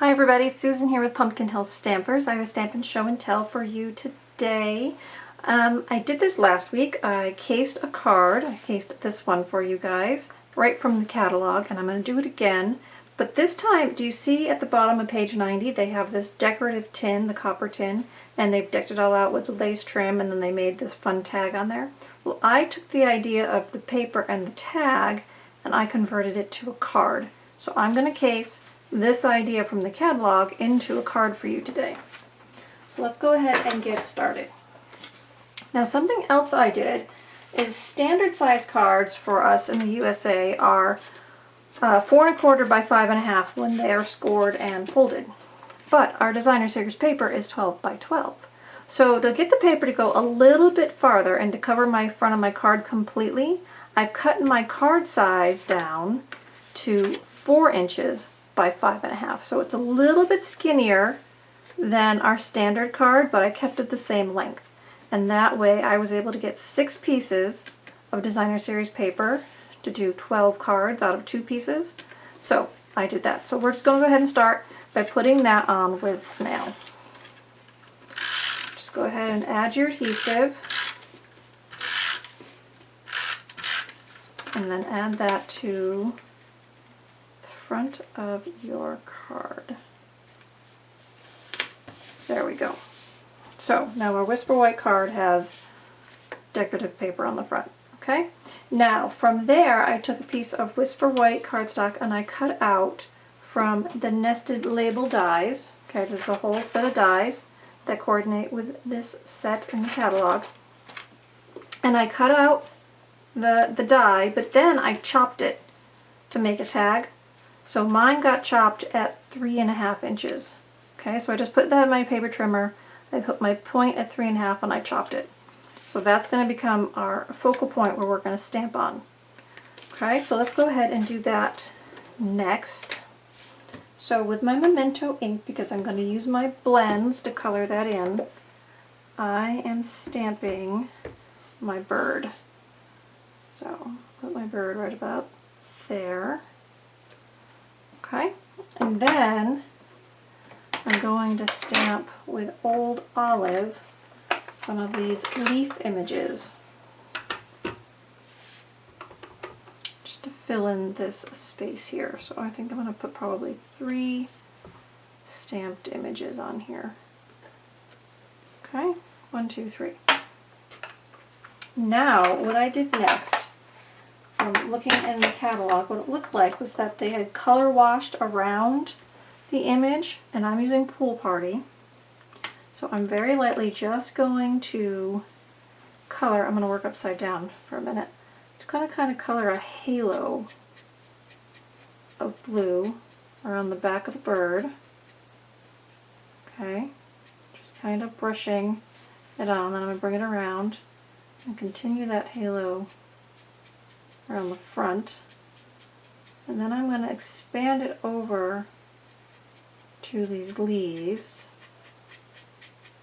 Hi everybody, Susan here with Pumpkin Hill Stampers. I have a Stampin' Show and Tell for you today. I did this last week. I cased a card. I cased this one for you guys right from the catalog, and I'm going to do it again. But this time, do you see at the bottom of page 90 they have this decorative tin, the copper tin, and they've decked it all out with lace trim, and then they made this fun tag on there? Well, I took the idea of the paper and the tag and I converted it to a card. So I'm going to case this idea from the catalog into a card for you today. So let's go ahead and get started. Now something else I did is standard size cards for us in the USA are 4 1/4 by 5 1/2 when they are scored and folded. But our designer series paper is 12 by 12. So to get the paper to go a little bit farther and to cover my front of my card completely, I've cut my card size down to 4 inches by 5 1/2. So it's a little bit skinnier than our standard card, but I kept it the same length. And that way I was able to get 6 pieces of designer series paper to do 12 cards out of 2 pieces. So I did that. So we're just going to go ahead and start by putting that on with Snail. Just go ahead and add your adhesive. And then add that to the front of your card. There we go. So now our Whisper White card has decorative paper on the front. Okay? Now from there I took a piece of Whisper White cardstock and I cut out from the nested label dies. Okay, there's a whole set of dies that coordinate with this set in the catalog. And I cut out the die, but then I chopped it to make a tag. So mine got chopped at 3 1/2 inches. Okay, so I just put that in my paper trimmer. I put my point at 3 1/2 and I chopped it. So that's going to become our focal point where we're going to stamp on. Okay, so let's go ahead and do that next. So with my Memento ink, because I'm going to use my blends to color that in, I am stamping my bird. So put my bird right about there. Okay, and then I'm going to stamp with Old Olive some of these leaf images just to fill in this space here. So I think I'm going to put probably 3 stamped images on here. Okay, 1, 2, 3. Now what I did next, from looking in the catalog, what it looked like was that they had color washed around the image, and I'm using Pool Party. So I'm very lightly just going to color, I'm going to work upside down for a minute, just going to kind of color a halo of blue around the back of the bird. Okay, just kind of brushing it on, then I'm going to bring it around and continue that halo around the front. And then I'm going to expand it over to these leaves,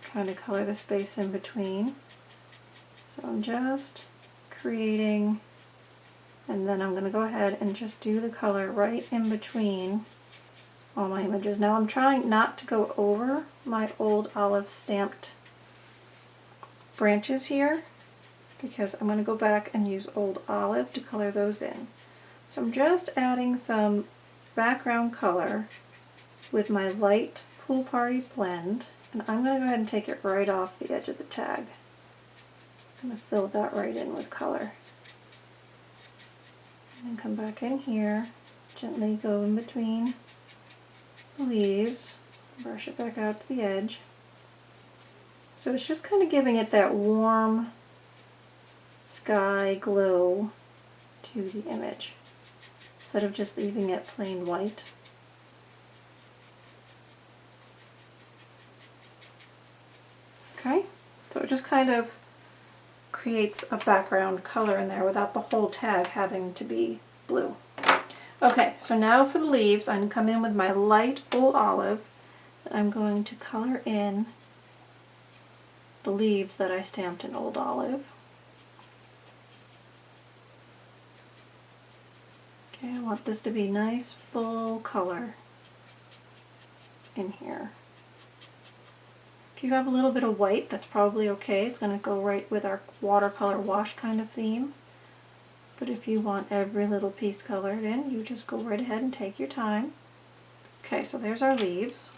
kind of color the space in between. So I'm just creating, and then I'm going to go ahead and just do the color right in between all my images. Now I'm trying not to go over my Old Olive stamped branches here, because I'm going to go back and use Old Olive to color those in. So I'm just adding some background color with my light Pool Party blend, and I'm going to go ahead and take it right off the edge of the tag. I'm going to fill that right in with color. And then come back in here, gently go in between the leaves, brush it back out to the edge. So it's just kind of giving it that warm sky glow to the image, instead of just leaving it plain white. Okay, so it just kind of creates a background color in there without the whole tag having to be blue. Okay, so now for the leaves, I'm going to come in with my light Old Olive. I'm going to color in the leaves that I stamped in Old Olive. Okay, I want this to be nice, full color. in here. If you have a little bit of white, that's probably okay. It's going to go right with our watercolor wash kind of theme. But if you want every little piece colored in, you just go right ahead and take your time. Okay, so there's our leaves.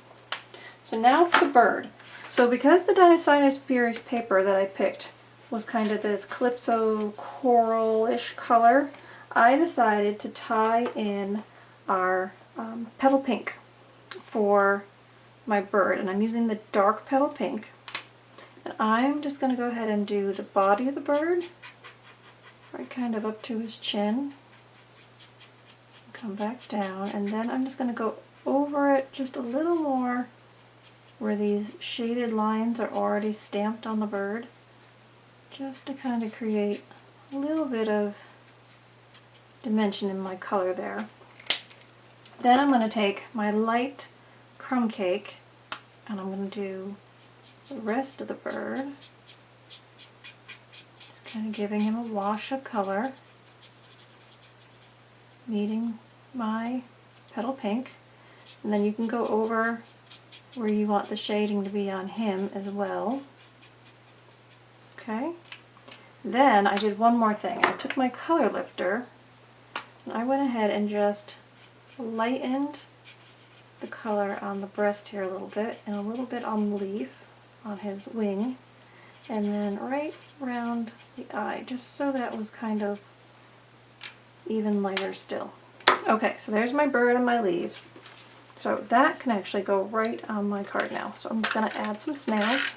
So now for the bird. So because the Dinosaurus paper that I picked was kind of this calypso coral-ish color, I decided to tie in our petal pink for my bird, and I'm using the dark petal pink. And I'm just going to go ahead and do the body of the bird, right kind of up to his chin. Come back down, and then I'm just going to go over it just a little more where these shaded lines are already stamped on the bird, just to kind of create a little bit of dimension in my color there. Then I'm going to take my light crumb cake and I'm going to do the rest of the bird, just kind of giving him a wash of color, meeting my petal pink, and then you can go over where you want the shading to be on him as well. Okay, then I did one more thing. I took my color lifter and I went ahead and just lightened the color on the breast here a little bit and a little bit on the leaf, on his wing, and then right around the eye, just so that was kind of even lighter still. Okay, so there's my bird and my leaves. So that can actually go right on my card now. So I'm just going to add some snails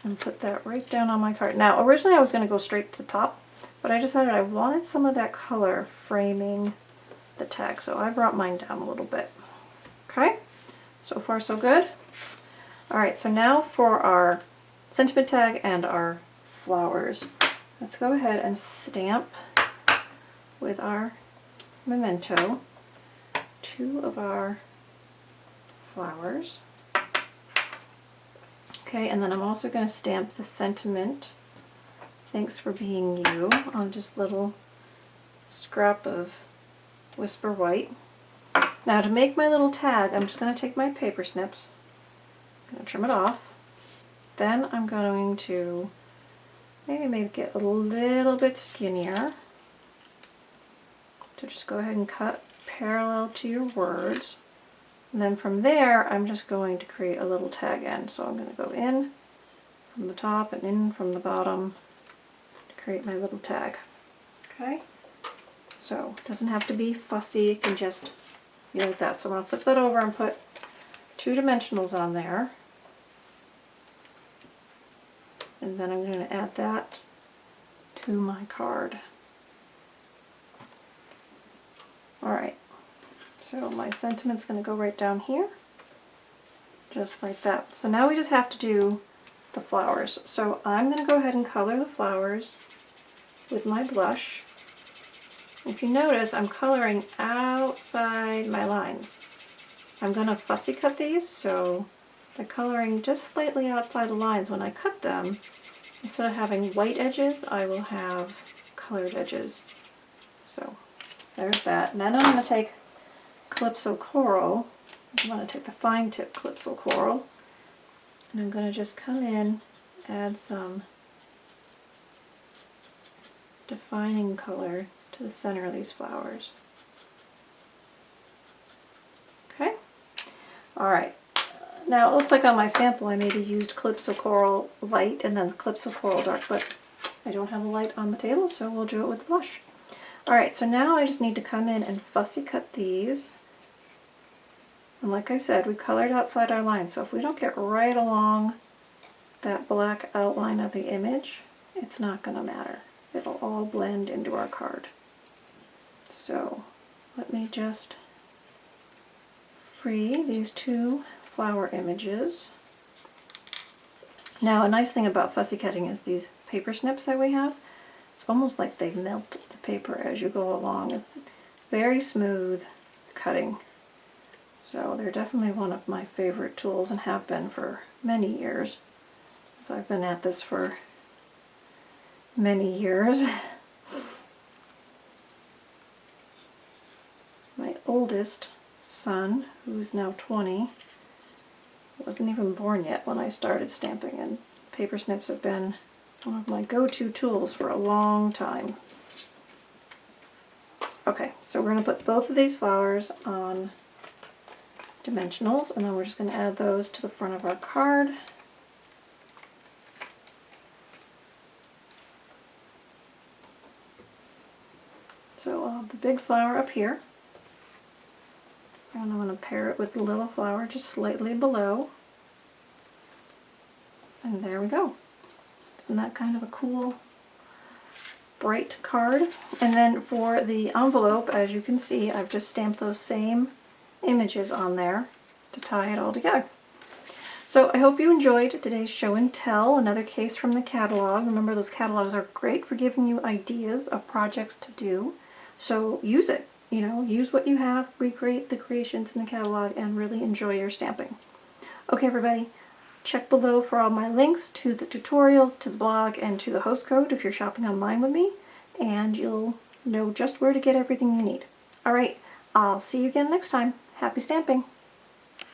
and put that right down on my card. Now originally I was going to go straight to the top, but I decided I wanted some of that color framing the tag, so I brought mine down a little bit. Okay, so far so good. Alright, so now for our sentiment tag and our flowers. Let's go ahead and stamp with our memento 2 of our flowers. Okay, and then I'm also going to stamp the sentiment, "Thanks for being you," on just a little scrap of Whisper White. Now to make my little tag, I'm just going to take my paper snips, I'm going to trim it off. Then I'm going to maybe make it a little bit skinnier. So just go ahead and cut parallel to your words. And then from there, I'm just going to create a little tag end. So I'm going to go in from the top and in from the bottom to create my little tag. Okay? So it doesn't have to be fussy, it can just be like that. So I'm going to flip that over and put 2 dimensionals on there. And then I'm going to add that to my card. Alright, so my sentiment's going to go right down here, just like that. So now we just have to do the flowers. So I'm going to go ahead and color the flowers with my blush. If you notice, I'm coloring outside my lines. I'm going to fussy cut these, so by coloring just slightly outside the lines when I cut them, instead of having white edges, I will have colored edges. So there's that. And then I'm going to take Calypso Coral. I'm going to take the fine tip Calypso Coral, and I'm going to just come in, add some defining color to the center of these flowers. Okay? Alright. Now it looks like on my sample I maybe used Calypso Coral Light and then Calypso Coral Dark, but I don't have a light on the table, so we'll do it with the blush. Alright, so now I just need to come in and fussy cut these. And like I said, we colored outside our line, so if we don't get right along that black outline of the image, it's not going to matter. It'll all blend into our card. So let me just free these 2 flower images. Now a nice thing about fussy cutting is these paper snips that we have, it's almost like they melt the paper as you go along. Very smooth cutting. So they're definitely one of my favorite tools and have been for many years. So I've been at this for many years. My oldest son, who's now 20, wasn't even born yet when I started stamping, and paper snips have been one of my go-to tools for a long time. Okay, so we're going to put both of these flowers on dimensionals, and then we're just going to add those to the front of our card. So I'll have the big flower up here, and I'm going to pair it with the little flower just slightly below. And there we go. Isn't that kind of a cool, bright card? And then for the envelope, as you can see, I've just stamped those same images on there to tie it all together. So I hope you enjoyed today's show and tell, another case from the catalog. Remember, those catalogs are great for giving you ideas of projects to do. So use it, you know, use what you have, recreate the creations in the catalog, and really enjoy your stamping. Okay, everybody, check below for all my links to the tutorials, to the blog, and to the host code if you're shopping online with me, and you'll know just where to get everything you need. Alright, I'll see you again next time. Happy stamping!